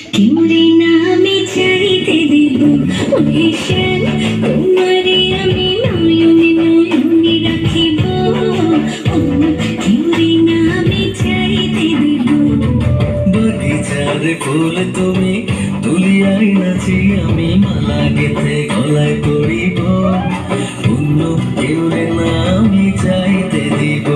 কেমনে নামে চাইতে দেব ভীষণ তোমারে আমি নয়নে নয়নে রাখিব কেমনে নামে চাইতে দেব বাগিচার ফুল তুমি তুলিয়াই নাচি আমি মালা গেথে গলায় পড়িব অন্য কেউ না আমি চাইতে দিব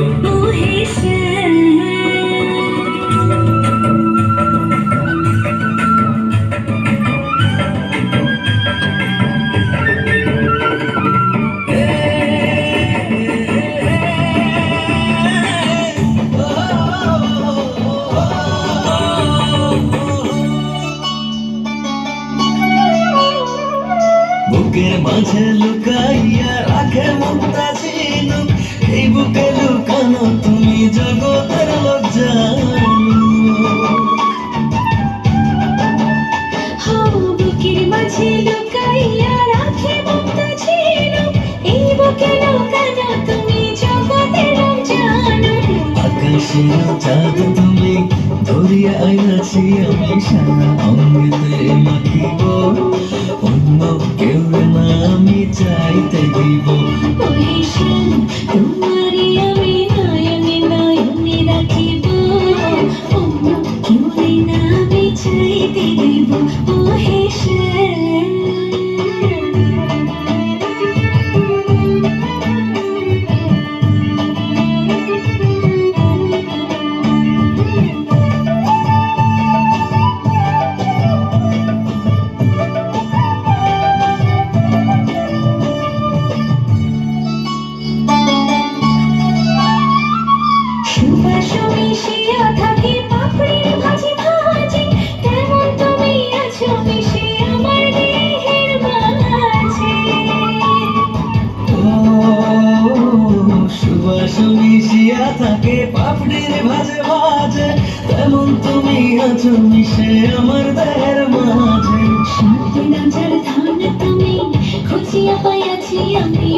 বুকের মাঝে লুকাইয়া রাখে মুক্তা ঝিনুক এই বুকে লুকানো তুমি জগতের লজ্জা বুকের মাঝে লুকাইয়া রাখে মুক্তা ঝিনুক এই বুকে লুকানো তুমি জগতের জানো আকাশের চাঁদ তুমি ধরিয়া আইনাছি আমি সারা অঙ্গেতে মাখিব অন্য কেউ না আমি চাইতে দিব তোমারে আমি নয়নে নয়নে রাখিব অন্য কেউ না আমি চাইতে দিব ও হেসে থাকে পাপড়ির ভাজে ভাজে তেমন তুমি আছো মিশে আমার দেহের মাঝে সাথে রাজার ধান তুমি খুঁজিয়া পাইয়াছি আমি